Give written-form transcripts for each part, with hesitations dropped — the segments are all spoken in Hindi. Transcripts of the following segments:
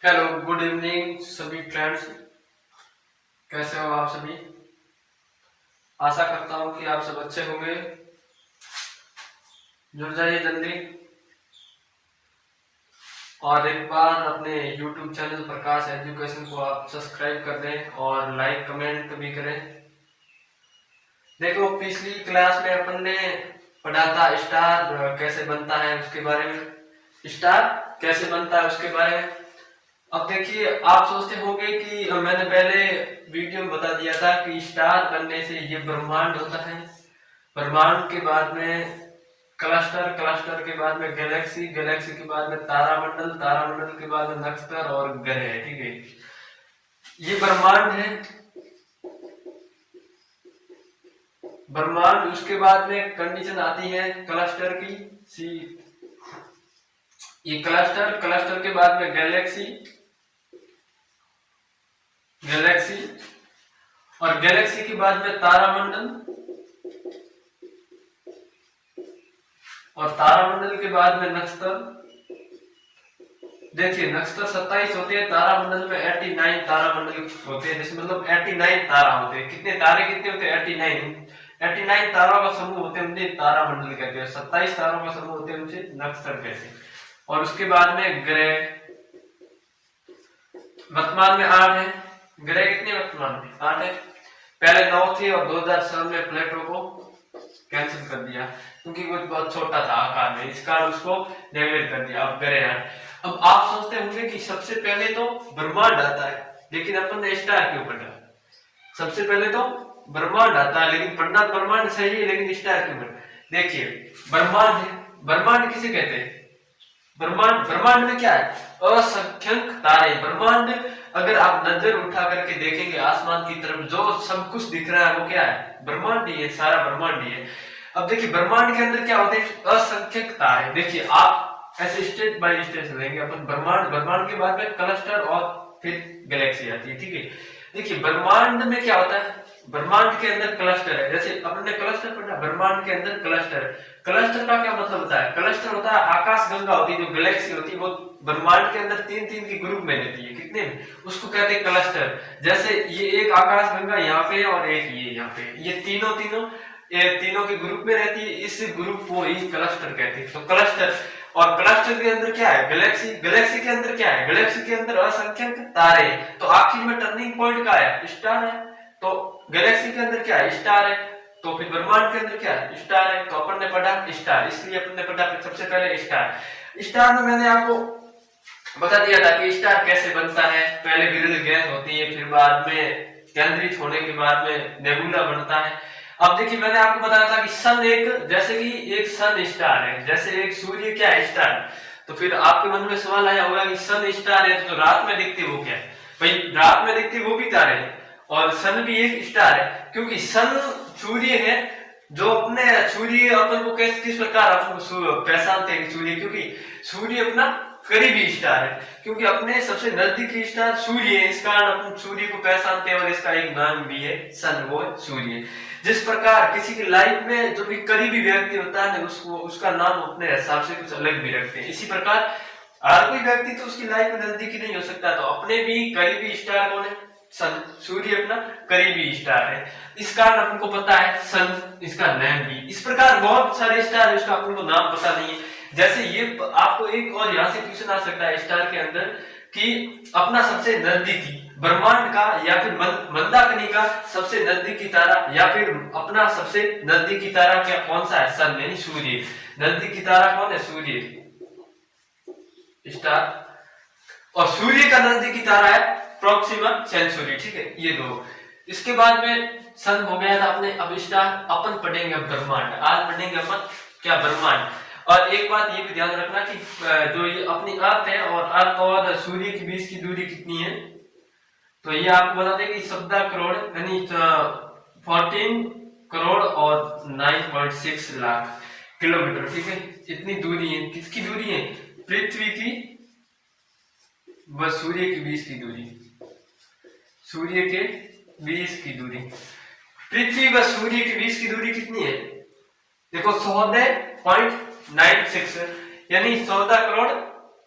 हेलो, गुड इवनिंग सभी फ्रेंड्स। कैसे हो आप सभी? आशा करता हूँ कि आप सब अच्छे होंगे। जुड़ जाइए जल्दी और एक बार अपने YouTube चैनल प्रकाश एजुकेशन को आप सब्सक्राइब कर दें और लाइक कमेंट भी करें। देखो, पिछली क्लास में अपन ने पढ़ा था स्टार कैसे बनता है उसके बारे में। स्टार कैसे बनता है उसके बारे में। अब देखिए, आप सोचते होंगे कि मैंने पहले वीडियो में बता दिया था कि स्टार बनने से ये ब्रह्मांड होता है। ब्रह्मांड के बाद में क्लस्टर, क्लस्टर के बाद में गैलेक्सी, गैलेक्सी के बाद में तारामंडल, तारामंडल के बाद में नक्षत्र और ग्रह। ठीक है, ये ब्रह्मांड है। ब्रह्मांड, उसके बाद में कंडीशन आती है क्लस्टर की सी। ये क्लस्टर, क्लस्टर के बाद में गैलेक्सी, गैलेक्सी और गैलेक्सी के बाद में तारामंडल और तारामंडल के बाद में नक्षत्र। देखिए, नक्षत्र 27 होते हैं, तारामंडल में 89 तारामंडल होते हैं। जैसे मतलब 89 तारा होते हैं। कितने तारे कितने होते हैं? 89 तारों का समूह होते हैं, उन्हें तारामंडल कहते हैं। 27 तारों का समूह होते हैं, उनसे नक्षत्र कहते हैं। और उसके बाद में ग्रह, वर्तमान में 8 है। ग्रह कितने वर्तमान में? 8 है। पहले 9 थे और 2007 में प्लेटो को कैंसिल कर दिया क्योंकि वो बहुत छोटा था आकार में, इस कारण उसको नेगलेक्ट कर दिया। अब ग्रह है। अब आप सोचते होंगे कि सबसे पहले तो ब्रह्मांड आता है, लेकिन अपन ने स्टार क्यों पढ़ा? सबसे पहले तो ब्रह्मांड आता है, लेकिन पढ़ना ब्रह्मांड सही है, लेकिन स्टार क्यों पढ़ा? देखिए, ब्रह्मांड है। ब्रह्मांड किसे कहते हैं? ब्रह्मांड, ब्रह्मांड में क्या है? असंख्यक तारे। ब्रह्मांड, अगर आप नजर उठा करके देखेंगे आसमान की तरफ, जो सब कुछ दिख रहा है वो क्या है? ब्रह्मांड ही है, सारा ब्रह्मांड ही है। अब देखिए, ब्रह्मांड के अंदर क्या होते हैं? असंख्यक तारे। देखिए, आप ऐसे स्टेप बाय स्टेप चलेंगे अपन। ब्रह्मांड, ब्रह्मांड के बाद में क्लस्टर और फिर गैलेक्सी आती है। ठीक है, देखिए ब्रह्मांड में क्या होता है? ब्रह्मांड के अंदर क्लस्टर है। जैसे अपन ने क्लस्टर पढ़ा, ब्रह्मांड के अंदर क्लस्टर है। क्लस्टर का क्या मतलब होता है? क्लस्टर होता है आकाश गंगा होती है, जो गैलेक्सी होती है वो ब्रह्मांड के अंदर तीन तीन के ग्रुप में रहती है। कितने? उसको कहते हैं क्लस्टर। जैसे ये एक आकाश गंगा यहाँ पे और एक ये यहाँ पे, ये तीनों तीनों तीनों के ग्रुप में रहती है। इस ग्रुप को ही क्लस्टर कहते हैं। तो क्लस्टर, और क्लस्टर के अंदर क्या है? गैलेक्सी। गैलेक्सी के अंदर क्या है? गैलेक्सी के अंदर असंख्यक तारे। तो आखिर में टर्निंग पॉइंट क्या है? स्टार है। तो गैलेक्सी के अंदर क्या है? स्टार है। तो फिर ब्रह्मांड के अंदर क्या है? स्टार है। तो अपन ने पढ़ा स्टार, इसलिए अपन ने पढ़ा सबसे पहले स्टार। स्टार में मैंने आपको बता दिया था कि स्टार कैसे बनता है। पहले विरल गैस होती है, फिर बाद में केंद्रित होने के बाद में नेबुला बनता है। अब देखिए, मैंने आपको बताया था कि सन एक, जैसे कि एक सन स्टार है, जैसे एक सूर्य क्या है? स्टार। तो फिर आपके मन में सवाल आया होगा कि सन स्टार है तो रात में दिखते वो क्या है? भाई, रात में दिखते वो भी तारे हैं और सन भी एक स्टार है, क्योंकि सन सूर्य है। जो अपने सूर्य अपन को किस प्रकार आपको पहचानते हैं सूर्य? क्योंकि सूर्य अपना करीबी स्टार है, क्योंकि अपने सबसे नजदीकी स्टार सूर्य है, इस कारण अपन सूर्य को पहचानते हैं और इसका एक नाम भी है सन, वो सूर्य। जिस प्रकार किसी की लाइफ में जो भी करीबी व्यक्ति होता है उसको, उसका नाम अपने हिसाब से कुछ अलग भी रखते हैं। इसी प्रकार हर कोई व्यक्ति तो उसकी लाइफ में नजदीकी नहीं हो सकता, तो अपने भी करीबी स्टार कौन है? सन। सूर्य अपना करीबी स्टार है, इस कारण अपन को पता है सन, इसका नाम भी। इस प्रकार बहुत सारे स्टार है, उसका अपन को नाम पता नहीं है। जैसे ये आपको एक और यहाँ से क्वेश्चन आ सकता है स्टार के अंदर कि अपना सबसे नजदीकी ब्रह्मांड का या फिर मंदाकिनी का सबसे नजदीकी तारा, या फिर अपना सबसे नजदीकी तारा क्या कौन सा है? सन, यानी सूर्य। नजदीकी तारा कौन है? सूर्य, स्टार। और सूर्य का नजदीकी तारा है प्रोक्सिमा सेंचुरी। ठीक है, ये दो। इसके बाद में सन हो गया था अपने। अब स्टार, अपन पढ़ेंगे ब्रह्मांड। आज पढ़ेंगे अपन क्या? ब्रह्मांड। और एक बात ये भी ध्यान रखना कि जो ये अपनी अर्थ है और अर्थ और सूर्य के बीच की दूरी कितनी है, तो ये आपको बता दें कि 14 करोड़ यानी 14 करोड़ और 9.6 लाख किलोमीटर। ठीक है, इतनी दूरी है। किसकी दूरी है? पृथ्वी की व सूर्य के बीच की दूरी। सूर्य के बीच की दूरी, पृथ्वी व सूर्य के बीच की दूरी कितनी है? देखो, 14.96 यानी 14 करोड़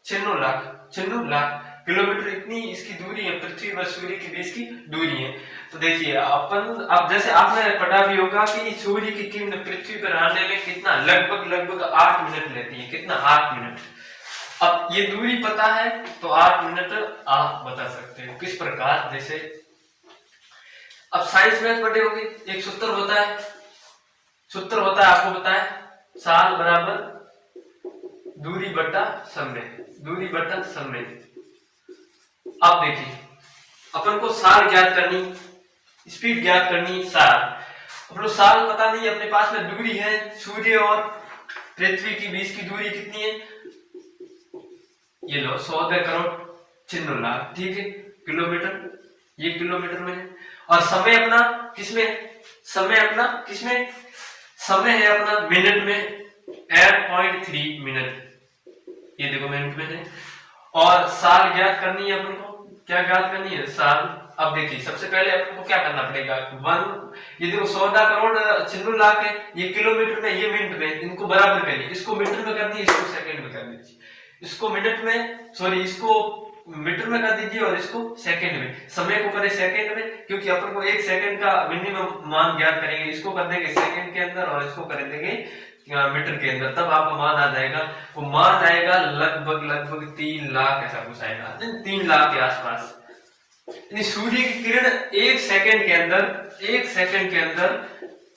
96 लाख किलोमीटर इतनी इसकी दूरी है, पृथ्वी व सूर्य के बीच की दूरी है। तो देखिए अपन, अब जैसे आपने पढ़ा भी होगा कि सूर्य की किरण पृथ्वी पर आने में कितना लगभग 8 मिनट लेती है, कितना 8 मिनट। अब ये दूरी पता है तो 8 मिनट आप बता सकते हो किस प्रकार, जैसे अब साइंस में पढ़े होंगे, एक सूत्र होता है, आपको पता है, साल बराबर दूरी बटा समय। अब देखिए अपन को साल ज्ञात करनी, स्पीड ज्ञात करनी, अपन को साल पता नहीं, अपने पास में दूरी है, सूर्य और पृथ्वी के बीच की दूरी कितनी है, ये लो 100 करोड़ 96 लाख, ठीक है, किलोमीटर, ये किलोमीटर में है। और समय अपना किसमें, समय है अपना मिनट में, 8.3 मिनट, ये देखो मिनट में है। और साल ज्ञात करनी है अपन को, क्या ज्ञात करनी है, साल। अब देखिए सबसे पहले अपन को क्या करना पड़ेगा, ये देखो 14 करोड़ 96 लाख है, ये किलोमीटर में, ये मिनट में, इनको बराबर करिए, इसको मीटर में कर दीजिए, इसको सेकंड में कर दीजिए, इसको मिनट में, सॉरी इसको मीटर में कर दीजिए और इसको सेकंड में, समय को करें सेकंड में, क्योंकि अपन को 1 सेकंड का मिनिमम मान ज्ञात करेंगे, इसको कर देंगे सेकंड के अंदर और इसको कर देंगे मीटर के अंदर, तब आपका मान आ जाएगा। वो मान आएगा लगभग 3 लाख, ऐसा कुछ आएगा, 3 लाख के आसपास। सूर्य की किरण 1 सेकंड के अंदर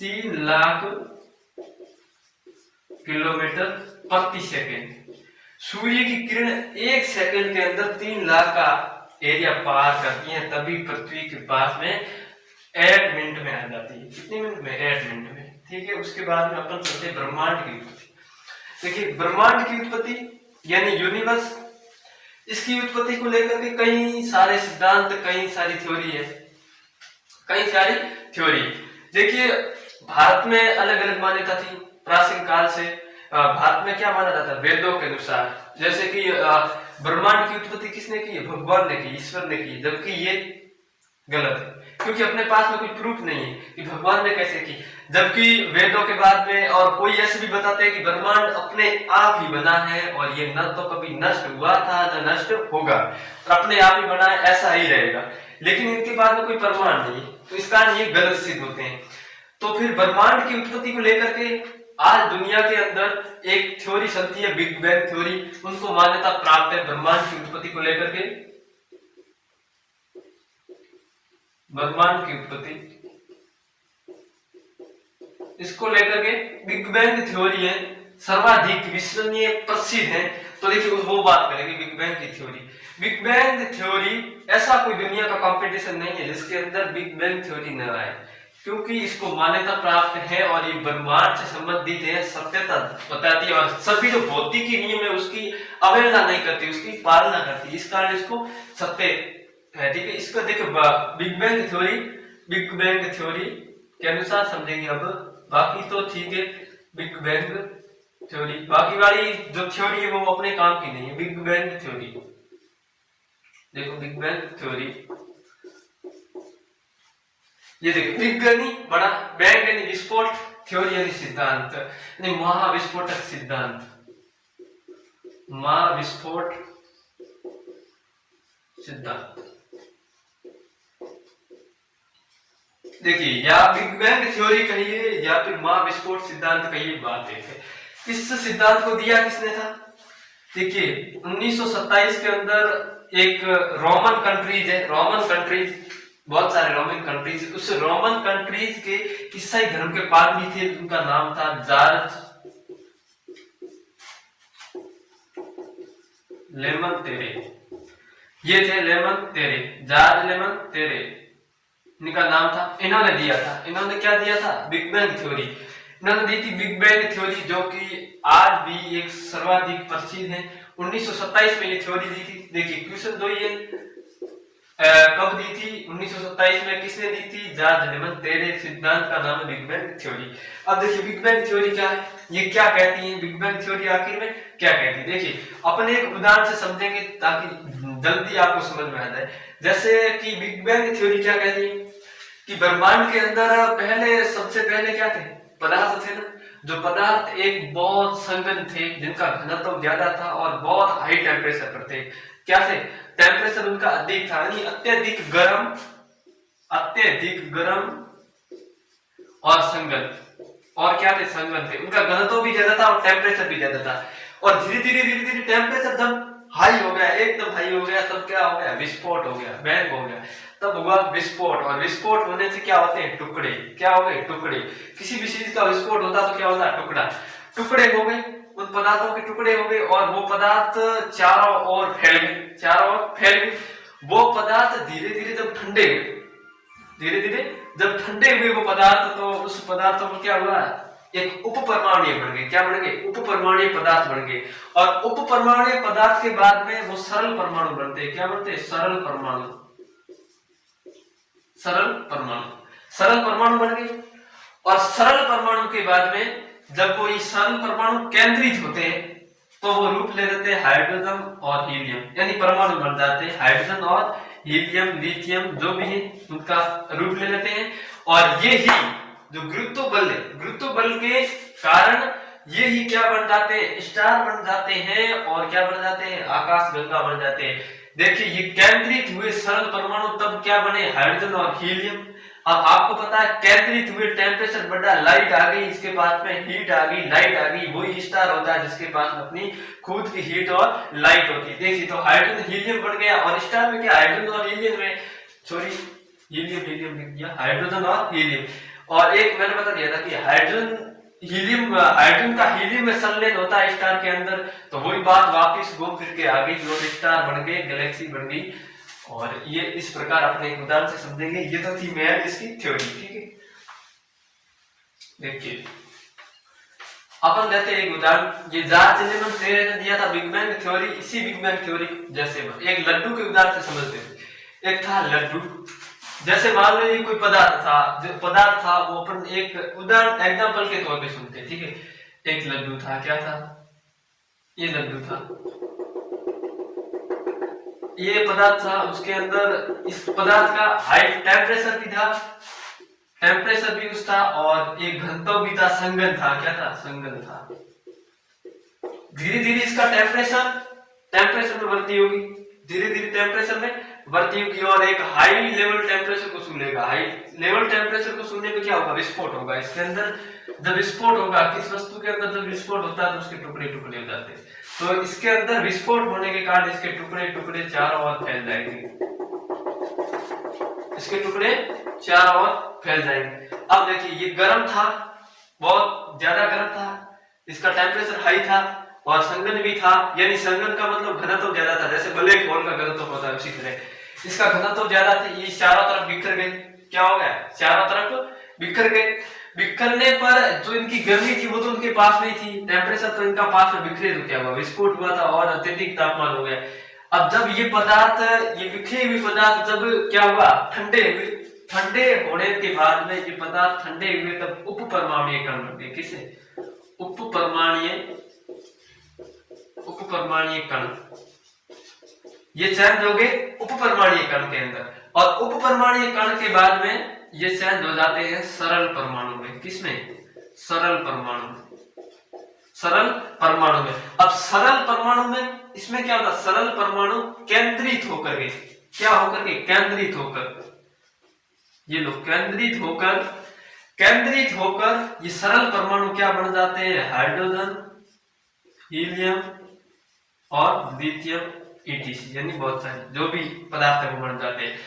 3 लाख किलोमीटर प्रति सेकंड, सूर्य की किरण 1 सेकंड के अंदर 3 लाख का एरिया पार करती है, तभी पृथ्वी के पास में 8 मिनट में आ जाती है। कितने मिनट में, 8 मिनट में, ठीक है। उसके बाद में अपन चलते ब्रह्मांड की उत्पत्ति। देखिए ब्रह्मांड की उत्पत्ति यानी यूनिवर्स, इसकी उत्पत्ति को लेकर के कई सारे सिद्धांत, कई सारी थ्योरी। देखिए भारत में अलग अलग मान्यता थी प्राचीन काल से। भारत में क्या माना जाता है, वेदों के अनुसार, जैसे कि ब्रह्मांड की उत्पत्ति किसने की, भगवान ने की, ईश्वर ने की, जबकि ये गलत है, क्योंकि अपने पास में कोई प्रूफ नहीं है कि भगवान ने कैसे की। जबकि वेदों के बाद में और कोई ऐसे भी बताते हैं कि ब्रह्मांड अपने आप ही बना है और ये न तो कभी नष्ट हुआ था न नष्ट होगा, और अपने आप ही बना है, ऐसा ही रहेगा। लेकिन इनके बाद में कोई प्रमाण नहीं, तो इस कारण ये गलत सिद्ध होते हैं। तो फिर ब्रह्मांड की उत्पत्ति को लेकर के आज दुनिया के अंदर एक थ्योरी चलती है, बिग बैंग थ्योरी, उनको मान्यता प्राप्त है ब्रह्मांड की उत्पत्ति को लेकर के। ब्रह्मांड की उत्पत्ति इसको लेकर के बिग बैंग थ्योरी है, सर्वाधिक विश्वसनीय प्रसिद्ध है। तो देखिए वो बात करेंगे बिग बैंग की थ्योरी। बिग बैंग थ्योरी ऐसा कोई दुनिया का कंपटीशन नहीं है जिसके अंदर बिग बैंग थ्योरी न आए, क्योंकि इसको मान्यता प्राप्त है और ये ब्रह्मांड से संबंधित है, सत्यता बताती है और सभी जो भौतिकी नियम है उसकी अवहेलना नहीं करती, उसकी पालना करती, इस कारण इसको सत्य है, ठीक है। इसको देखो बिग बैंग थ्योरी के अनुसार समझेंगे। अब बाकी तो ठीक है, बिग बैंग थ्योरी, बाकी वाली जो थ्योरी है वो अपने काम की नहीं है। बिग बैंग थ्योरी देखो, बिग बैंग थ्योरी ये देखो, बिग यानी बड़ा, बैंग यानी विस्फोट, थ्योरी यानी सिद्धांत, यानी महाविस्फोटक सिद्धांत, महाविस्फोट सिद्धांत। देखिए या बिग बैंग थ्योरी कहिए या फिर महाविस्फोट सिद्धांत कहिए, बात एक है। इस सिद्धांत को दिया किसने था, देखिए 1927 के अंदर एक रोमन कंट्रीज, बहुत सारे रोमन कंट्रीज, उस रोमन कंट्रीज के ईसाई धर्म के पादरी थे, उनका नाम था जॉर्ज लेमन तेरे। ये थे जॉर्ज लेमन तेरे, इनका नाम था। इन्होंने दिया था, इन्होंने क्या दिया था, बिग बैंग थ्योरी। इन्होंने दी थी बिग बैंग थ्योरी, जो कि आज भी एक सर्वाधिक प्रसिद्ध है। 1927 में ये थ्योरी दी थी। देखिए क्वेश्चन 2 ये कब दी थी, 1927 में, किसने दी थी, जॉर्ज लेमन तेरे। सिद्धांत का नाम है बिग बैंग थ्योरी। अब देखिए बिग बैंग थ्योरी क्या है, ये क्या कहती है, बिग बैंग थ्योरी आखिर में क्या कहती है। देखिए अपने एक उदाहरण से समझेंगे ताकि जल्दी आपको समझ में आ जाए। जैसे कि बिग बैंग थ्योरी क्या कहती है कि ब्रह्मांड के अंदर सबसे पहले क्या थे, पदार्थ थे ना, जो पदार्थ एक बहुत संघन थे, जिनका घनत्व ज्यादा था और बहुत हाई टेम्परेचर पर थे, क्या थे, टेम्परेचर उनका अधिक था, यानी अत्यधिक गर्म और संगन, और क्या थे, संगन थे। उनका घनत्व भी ज्यादा था और टेम्परेचर भी ज्यादा था। और धीरे धीरे टेम्परेचर जब हाई हो गया, एकदम हाई हो गया, तब क्या हो गया, विस्फोट हो गया, बैंग हो गया, तब हुआ विस्फोट। और विस्फोट होने से क्या होते हैं, टुकड़े, क्या हो गए, टुकड़े। किसी भी चीज का विस्फोट होता तो क्या होता, टुकड़े हो गए, उन पदार्थों के टुकड़े हो गए, और वो पदार्थ चारों ओर फैल गए। वो पदार्थ धीरे धीरे जब ठंडे हुए वो पदार्थ, तो उस पदार्थों में क्या हुआ, एक उपपरमाणु बन गए। क्या बन गए, उपपरमाणु पदार्थ बन गए। और उपपरमाणु पदार्थ के बाद में वो सरल परमाणु बनते हैं। क्या बनते हैं, सरल परमाणु बन गए। और सरल परमाणु के बाद में जब वो ये सरल परमाणु केंद्रित होते हैं तो वो रूप ले लेते हैं हाइड्रोजन और हीलियम, यानी परमाणु बन जाते हैं। हाइड्रोजन और हीलियम, लिथियम जो भी है उनका रूप ले लेते हैं। और ये ही जो गुरुत्व बल के कारण ये ही क्या बन जाते हैं, स्टार बन जाते हैं, और क्या बन जाते हैं, आकाश गंगा बन जाते हैं। देखिए ये केंद्रित हुए सरल परमाणु तब क्या बने, हाइड्रोजन और हीलियम। अब आपको पता है केंद्रित हुए, टेम्परेचर बढ़ा, लाइट आ गई, इसके पास में हीट आ गई, लाइट आ गई, वही स्टार होता है जिसके पास में अपनी खुद की हीट और लाइट होती है। देखिए तो हाइड्रोजन हीलियम बन गया, और स्टार में क्या, हाइड्रोजन और हीलियम में, सॉरी हीलियम लिख दिया, हाइड्रोजन और हीलियम। और एक मैंने बता दिया था कि हाइड्रोजन का हीलियम में संलयन होता है स्टार के अंदर, तो वही बात वापस घूम फिर के आ गई, जो स्टार बन गए, गैलेक्सी बन गई। और ये इस प्रकार अपने एक उदाहरण से समझेंगे। ये तो थी मैथ इसकी थ्योरी, ठीक है। देखिए अपन लेते हैं एक उदाहरण, ये जॉर्ज एलिमन ने दिया था बिग बैंग थ्योरी। इसी बिग बैंग थ्योरी जैसे एक लड्डू के उदाहरण से समझते हैं। एक था लड्डू, जैसे मान लीजिए कोई पदार्थ था, वो अपन एक उदाहरण एग्जांपल के तौर पे सुनते हैं, ठीक है। एक लड्डू था, क्या था, ये लड्डू था, ये पदार्थ था, उसके अंदर इस पदार्थ का हाई टेम्परेचर भी था, और एक घनत्व भी था, संगन था, क्या था, संगन था। धीरे धीरे इसका टेम्परेचर में वृद्धि होगी, धीरे धीरे टेम्परेचर में वृद्धि होगी, और एक हाई लेवल टेम्परेचर को छू लेगा। हाई लेवल टेम्परेचर को छूने पे क्या होगा, विस्फोट होगा। इसके अंदर जब विस्फोट होगा, किस वस्तु के अंदर जब विस्फोट होता है तो उसके टुकड़े टुकड़े हो जाते हैं। तो इसके अंदर विस्फोट होने के कारण इसके टुकड़े टुकड़े चारों ओर फैल जाएंगे, इसके टुकड़े चारों ओर फैल जाएंगे। अब देखिए ये गर्म था, बहुत ज्यादा गर्म था, इसका टेम्परेचर हाई था, और संगन भी था, यानी संगन का मतलब घनत्व ज्यादा था, जैसे ब्लैक होल का घनत्व होता है उसी तरह इसका घनत्व ज्यादा था। ये चारों तरफ बिखर गए, क्या हो गया, चारों तरफ बिखर गए। बिखरने पर जो इनकी गर्मी थी वो तो उनके पास नहीं थी, टेम्परेचर तो इनका पास में बिखरे, तो क्या हुआ, विस्फोट हुआ था और अत्यधिक तापमान हो गया। अब जब ये पदार्थ, ये बिखरे हुए पदार्थ जब क्या हुआ, ठंडे होने के बाद में ये पदार्थ ठंडे हुए, तब उप परमाणुीय कण बन गए। किसे, उप परमाणुीय कण, ये चेंज हो गए उप परमाणुीय कण के अंदर, और उप परमाणुीय कण के बाद में ये चेंज हो जाते हैं सरल परमाणु में। किसमें, सरल परमाणु में। अब सरल परमाणु में इसमें क्या होता है, सरल परमाणु केंद्रित होकर के, क्या होकर के, केंद्रित होकर, ये लोग केंद्रित होकर ये सरल परमाणु क्या बन जाते हैं, हाइड्रोजन, हीलियम और लिथियम ईटीसी, यानी बहुत सारे जो भी पदार्थ है वो बन जाते हैं।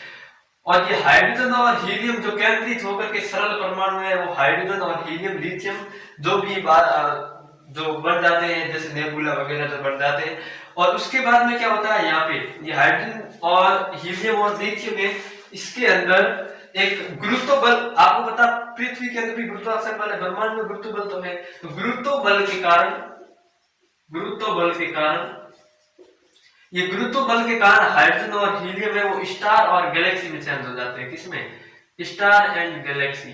और ये हाइड्रोजन और हीलियम जो केंद्रित होकर के सरल परमाणु है, वो हाइड्रोजन और हीलियम, लिथियम जो भी जो बन जाते हैं, जैसे नेबुला वगैरह जो बन जाते हैं। और उसके बाद में क्या होता है, यहाँ पे ये हाइड्रोजन और हीलियम और लिथियम है, इसके अंदर एक गुरुत्व बल, आपको पता पृथ्वी के अंदर भी गुरुत्वाकर्षण बल है, ब्रह्मांड में गुरुत्व बल तो है, तो गुरुत्व बल के कारण हाइड्रोजन और हीलियम है वो स्टार और गैलेक्सी में चेंज हो जाते हैं। किसमें, स्टार एंड गैलेक्सी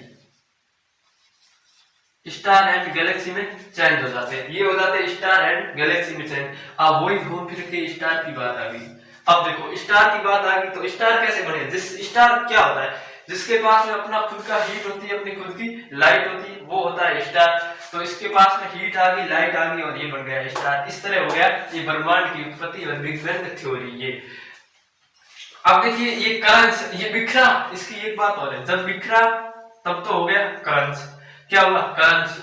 में चेंज हो जाते हैं। ये हो जाते हैं स्टार एंड गैलेक्सी में चेंज। अब वही घूम फिर के स्टार की बात आ गई। अब देखो स्टार की बात आ गई, तो स्टार कैसे बने, जिस स्टार क्या होता है, जिसके पास में अपना खुद का हीट होती है, अपनी खुद की लाइट होती है, वो होता है स्टार। तो इसके पास में हीट आ गई, लाइट आ गई और ये बन गया स्टार। इस तरह हो गया ये ब्रह्मांड की उत्पत्ति और बिग बैंग थ्योरी। ये अब देखिए ये करंस, ये बिखरा, इसकी एक बात और है, जब बिखरा तब तो हो गया करंस। क्या हुआ? करंस।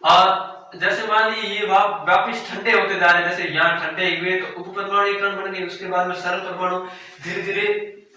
और जैसे मान लीजिए ये वापिस ठंडे होते जा रहे हैं, जैसे यहाँ ठंडे हुए तो उप परमाणु बन गए, उसके बाद में सरल परमाणु धीरे धीरे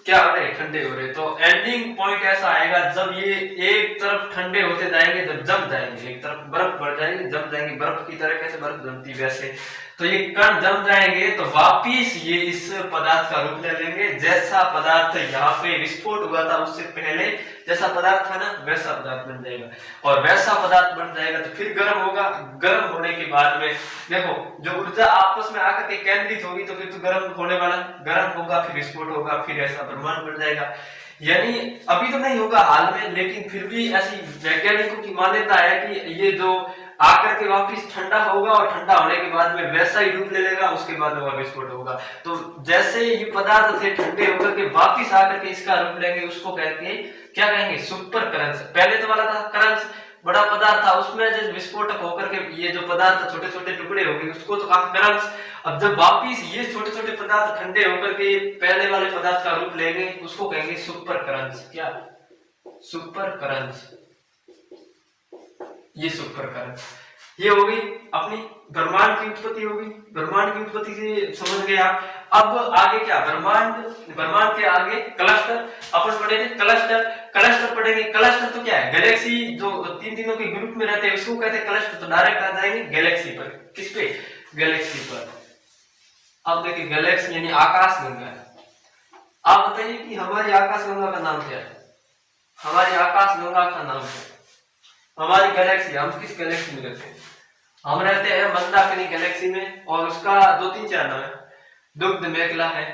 क्या हो रहे? ठंडे हो रहे। तो एंडिंग पॉइंट ऐसा आएगा जब ये एक तरफ ठंडे होते जाएंगे, जब जम जाएंगे, एक तरफ बर्फ बढ़ जाएगी, जम जाएंगे, बर्फ की तरह, कैसे बर्फ जमती वैसे। तो ये कण जम जाएंगे तो वापिस ये इस पदार्थ का रूप ले लेंगे। जैसा पदार्थ यहाँ पे विस्फोट हुआ था उससे पहले जैसा पदार्थ था ना, वैसा पदार्थ बन जाएगा। और वैसा पदार्थ बन जाएगा तो फिर गर्म होगा। गर्म होने के बाद में देखो जो ऊर्जा आपस में आकर के केंद्रित होगी तो फिर तो गर्म होने वाला, गर्म होगा, फिर विस्फोट होगा, फिर ऐसा ब्रह्मांड बन जाएगा। यानी अभी तो नहीं होगा हाल में, लेकिन फिर भी ऐसी वैज्ञानिकों की मान्यता है कि ये जो आकर के वापिस ठंडा होगा और ठंडा होने के बाद में वैसा ही रूप ले लेगा, उसके बाद में विस्फोट होगा। तो जैसे ये पदार्थ थे ठंडे होकर के वापिस आकर के इसका रूप लेंगे, उसको कहते हैं, क्या कहेंगे? सुपर करंस। पहले तो वाला था करंस, बड़ा पदार्थ था, उसमें जब विस्फोटक होकर के ये जो पदार्थ छोटे छोटे टुकड़े हो गए, उसको तो कहा करंस। अब जब वापिस ये छोटे छोटे पदार्थ ठंडे होकर के पहले वाले पदार्थ का रूप लेंगे, उसको कहेंगे सुपर करंस। क्या? सुपर करंस। ये सुपर करंस। ये हो गई अपनी ब्रह्मांड की उत्पत्ति हो गई। ब्रह्मांड की उत्पत्ति से समझ गए आप। अब आगे क्या? ब्रह्मांड के आगे क्लस्टर, अपन पढ़ेंगे क्लस्टर पढ़ेंगे। क्लस्टर तो क्या है? गैलेक्सी जो तीनों के ग्रुप में रहते हैं उसको कहते हैं क्लस्टर। तो डायरेक्ट आ जाएंगे गैलेक्सी पर। किस पे? गैलेक्सी पर। अब देखिए गैलेक्सी यानी आकाश गंगा। आप बताइए कि हमारी आकाश गंगा का नाम क्या है? हमारी आकाश गंगा का नाम क्या है? हमारी गैलेक्सी, हम किस गैलेक्सी में रहते हैं? हम रहते हैं मंदाकिनी गैलेक्सी में। और उसका 2-3-4 नाम है। दुग्ध मेखला है,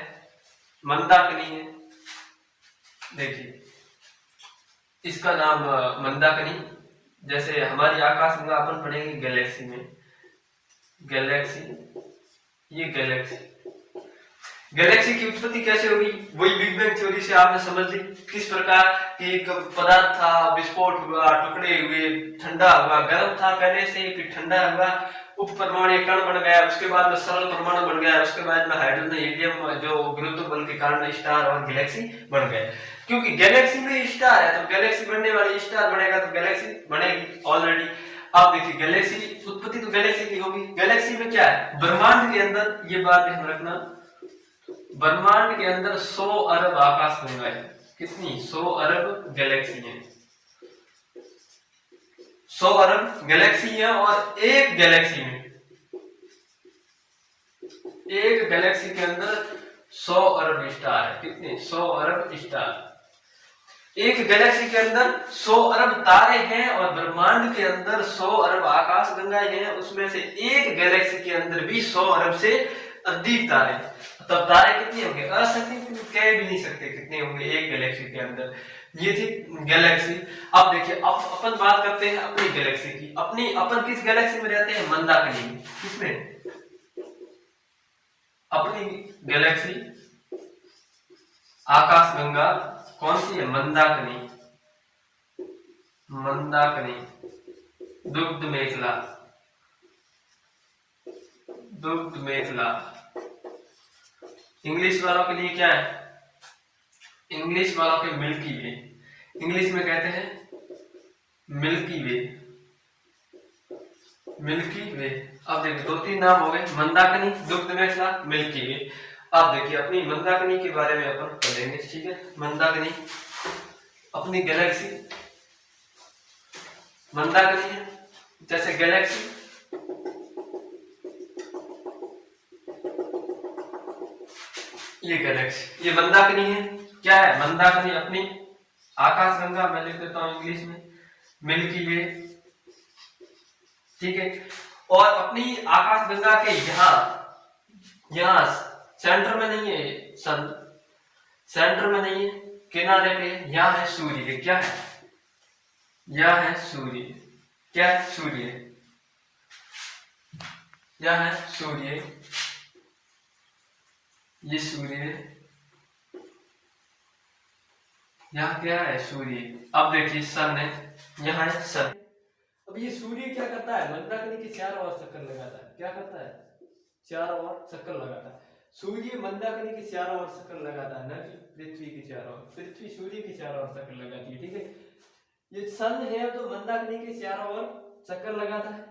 मंदाकिनी है, देखिए इसका नाम मंदाकिनी। जैसे हमारी आकाश गंगा अपन पढ़ेंगे गैलेक्सी में। गैलेक्सी, ये गैलेक्सी की उत्पत्ति कैसे होगी? वही बिग बैंग थ्योरी से आपने समझ ली। किस प्रकार कि एक पदार्थ था, विस्फोट हुआ, टुकड़े हुए, ठंडा हुआ, गर्म था पहले से, फिर ठंडा हुआ, उप परमाणु कण बन गया, उसके बाद में सरल परमाणु बन गया, उसके बाद में हाइड्रोजन हीलियम जो गुरुत्व बल के कारण स्टार और गैलेक्सी बन गए। क्योंकि गैलेक्सी में स्टार है तो गैलेक्सी बनने वाली, स्टार बनेगा तो गैलेक्सी बनेगी ऑलरेडी। अब देखिए गैलेक्सी उत्पत्ति तो गैलेक्सी की होगी। गैलेक्सी में क्या है? ब्रह्मांड के अंदर, ये बात ध्यान रखना, ब्रह्मांड के अंदर 100 अरब आकाश गंगाएं। कितनी? 100 अरब गैलेक्सी है। 100 अरब गैलेक्सी है। और एक गैलेक्सी के अंदर 100 अरब स्टार है। कितने? 100 अरब स्टार। एक गैलेक्सी के अंदर 100 अरब तारे हैं और ब्रह्मांड के अंदर 100 अरब आकाश गंगाएं हैं। उसमें से एक गैलेक्सी के अंदर भी 100 अरब से अधिक तारे। तब तारे कितने होंगे? असंख्य, कह भी नहीं सकते कितने होंगे एक गैलेक्सी के अंदर। ये थी गैलेक्सी। अब देखिए अब अपन बात करते हैं अपनी गैलेक्सी की। अपन किस गैलेक्सी में रहते हैं? मंदाकिनी में। किसमें? अपनी गैलेक्सी आकाश गंगा कौन सी है? मंदाकिनी। दुग्ध मेखला। इंग्लिश वालों के लिए क्या है? इंग्लिश वालों के मिल्की वे। इंग्लिश में कहते हैं मिल्की वे। अब देखिए 2-3 नाम हो गए, मंदाकिनी, दुग्ध मेखला, मिल्की वे। अब देखिए अपनी मंदाकिनी के बारे में अपन पढ़ेंगे। ठीक है, मंदाकिनी अपनी गैलेक्सी मंदाकिनी है। जैसे गैलेक्सी, ये गैलेक्सी, ये मंदाकिनी है। क्या है? मंदाकिनी अपनी आकाश गंगा, मैं लिख देता हूं इंग्लिश में, मिल्की वे। ठीक है। और अपनी आकाश गंगा के यहाँ सेंटर में नहीं है सन, सेंटर में नहीं है, किनारे पे यहाँ है सूर्य। क्या है? यह है सूर्य। क्या है? सूर्य। यह है सूर्य, ये सूर्य, यहाँ क्या है, सूर्य। अब देखिए सन है, यहाँ है सन। अब ये सूर्य क्या करता है, मंदाकिनी के चारों ओर चक्कर लगाता है। क्या करता है, चारों ओर चक्कर लगाता है। सूर्य मंदाकिनी के चारों ओर चक्कर लगाता है, न कि पृथ्वी के चारों ओर। पृथ्वी सूर्य के चारों ओर चक्कर लगाती है, ठीक है। ये सन है तो मंदाकिनी के चारों ओर चक्कर लगाता है,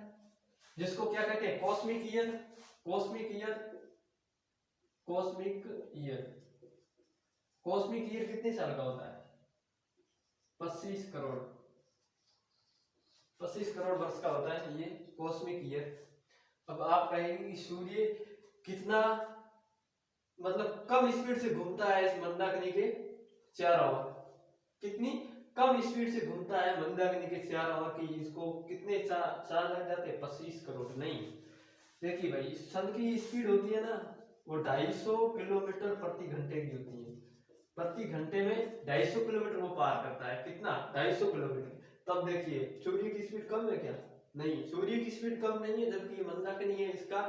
जिसको क्या कहते हैं, cosmic year. Cosmic year, cosmic year. Cosmic year कितने साल का होता है, 25 करोड़। 25 करोड़ वर्ष का होता है ये कॉस्मिक ईयर। अब आप कहेंगे कि सूर्य कितना, मतलब कम स्पीड से घूमता है इस मंदाकिनी के चारों ओर। कितनी कम स्पीड से घूमता है मंदाकिनी के चारों ओर कि इसको कितने साल लग जाते हैं, 25 करोड़ नहीं। देखिए भाई, सन की स्पीड होती है ना, वो 250 किलोमीटर प्रति घंटे की होती है। प्रति घंटे में 250 किलोमीटर वो पार करता है। कितना, 250 किलोमीटर। तब देखिए सूर्य की स्पीड कम है क्या, नहीं, सूर्य की स्पीड कम नहीं है, जबकि ये मंदाकिनी है इसका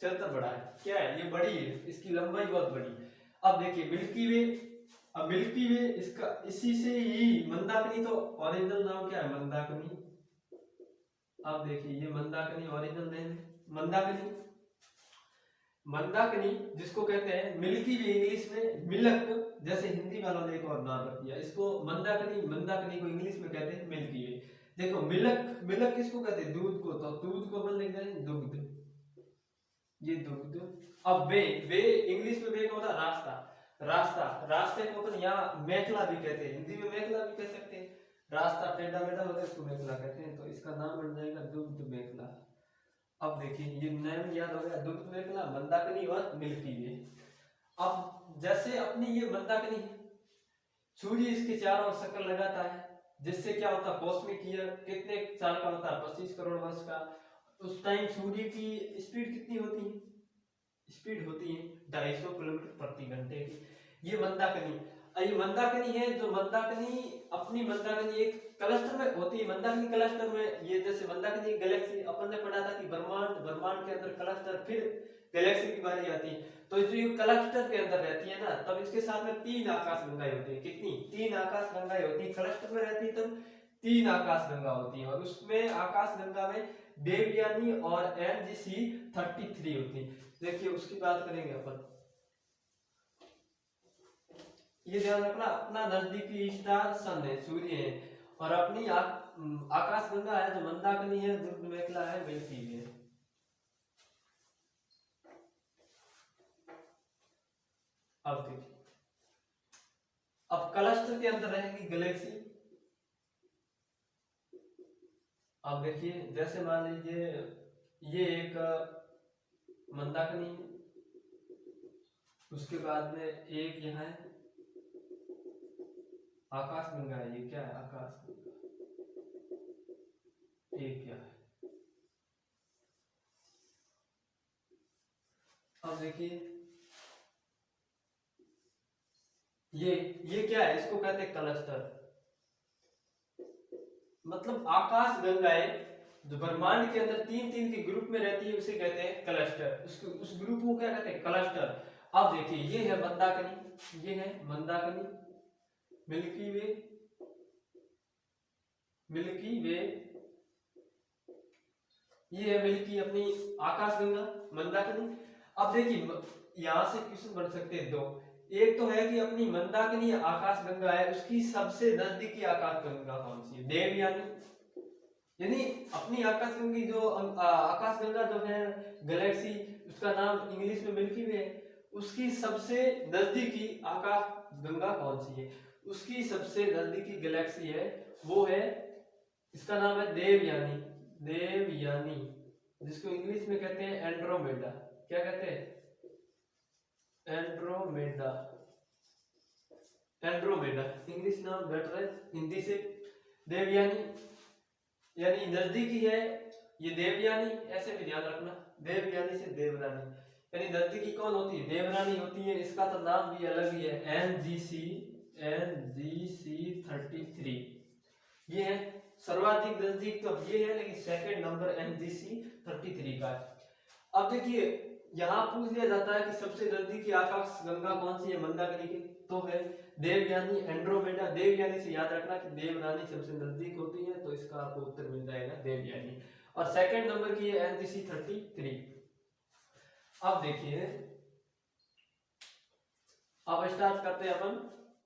चलता बड़ा है। क्या है, ये बड़ी है, इसकी लंबाई बहुत बड़ी है। अब देखिए मिल्की वे। अब मिल्की वे इसका, इसी से ही मंदाकिनी तो ओरिजिनल नाम क्या है, मंदाकिनी। अब देखिए ये मंदाकिनी ओरिजिनल नेम है, मंदाकिनी। मंदाकिनी जिसको कहते हैं मिल्की वे, इंग्लिश में मिल्क, जैसे हिंदी वालों ने एक और नाम रख दिया इसको मंदाकिनी। मंदाकिनी को इंग्लिश में कहते हैं मिल्की वे। देखो मिल्क, मिल्क किसको कहते हैं, दूध को, तो दूध को अपन लिख दें दुग्ध, ये दुग्ध। अब वे, वे इंग्लिश में वे का होता है रास्ता। रास्ता, रास्ते को अपन यहाँ मेखला भी कहते हैं, हिंदी में मेखला भी कह सकते हैं। रास्ता टेढ़ा मेढ़ा होता है, इसको मेखला कहते हैं, तो इसका नाम बन जाएगा दुग्ध मेखला। अब देखिए ये नाम याद हो गया, दुग्ध मेखला, मंदाकिनी और मिल्की वे। अब जैसे अपनी ये मंदाकिनी है, सूर्य इसके चारों ओर चक्कर लगाता है, जिससे क्या होता है, कॉस्मिक ईयर कितने साल का होता है, 25 करोड़ वर्ष का। उस टाइम सूर्य की स्पीड कितनी होती है, स्पीड होती है 250 किलोमीटर प्रति घंटे की। ये मंदाकिनी, ये मंदाकिनी है जो मंदाकिनी, अपनी मंदाकिनी एक क्लस्टर में होती है। मंदाकिनी क्लस्टर में, ये जैसे मंदाकिनी गैलेक्सी अपन ने पढ़ा था कि ब्रह्मांड, ब्रह्मांड के अंदर क्लस्टर, फिर गैलेक्सी की बारी आती है। तो जो ये क्लस्टर के अंदर रहती है ना, तब इसके साथ में 3 आकाश गंगाएं होती है। कितनी, 3 आकाश गंगाएं होती है। क्लस्टर में रहती है तब 3 आकाश गंगा होती है, और उसमें आकाश गंगा में देवयानी और NGC 33 होती है। देखिए उसकी बात करेंगे अपन। ये ध्यान रखना, अपना नजदीकी स्टार सन है, सूर्य है, और अपनी आकाश गंगा है जो मंदाकिनी है, दुग्ध मेखला है, मिल्की वे है। अब देखिए, अब क्लस्टर के अंदर रहेगी गैलेक्सी। अब देखिए जैसे मान लीजिए ये एक मंदाकिनी, उसके बाद में एक यहाँ है आकाश गंगा है। ये क्या है, आकाश गंगा। ये क्या है, अब देखिए ये क्या है, इसको कहते हैं क्लस्टर। मतलब आकाश गंगाएं जो ब्रह्मांड के अंदर 3-3 के ग्रुप में रहती है, उसे कहते हैं क्लस्टर। उस ग्रुप को क्या कहते हैं, क्लस्टर। अब देखिए ये है मंदाकिनी, ये है मंदाकिनी, मिल्की वे, मिल्की वे, ये है मिल्की अपनी आकाश गंगा, मंदाकिनी। अब देखिए यहां से क्वेश्चन बन सकते हैं दो। एक तो है कि अपनी मंदाकिनी आकाश गंगा है, उसकी सबसे नजदीकी आकाश गंगा कौन सी है, देवयानी। यानी अपनी आकाश गंगा जो आकाश गंगा जो है गैलेक्सी, उसका नाम इंग्लिश में मिल्की वे है, उसकी सबसे नजदीकी आकाश गंगा कौन सी है, उसकी सबसे नजदीकी गैलेक्सी है, वो है, इसका नाम है देवयानी। देवयानी, जिसको इंग्लिश में कहते हैं एंड्रोमेडा। क्या कहते हैं, एंड्रोमेडा। एंड्रोमेडा इंग्लिश नाम बेटर है हिंदी से। देवयानी यानी नजदीकी है ये देवयानी, ऐसे भी ध्यान रखना, देवयानी से देवरानी, यानी नजदीकी कौन होती है, देवरानी होती है। इसका तो नाम भी अलग ही है, NGC 33। ये है सर्वाधिक नजदीक, तो ये है, लेकिन सेकंड नंबर NGC 33 का है। अब देखिए यहाँ पूछ लिया जाता है कि सबसे नजदीकी आकाश गंगा कौन सी है मंदाकिनी की, तो है देवयानी, एंड्रोमेडा। देवयानी से याद रखना कि देवरानी सबसे नजदीक होती है, तो इसका आपको उत्तर मिल जाएगा देवयानी। और सेकंड नंबर की है एनजीसी 33। अब देखिए, अब स्टार्ट करते हैं अपन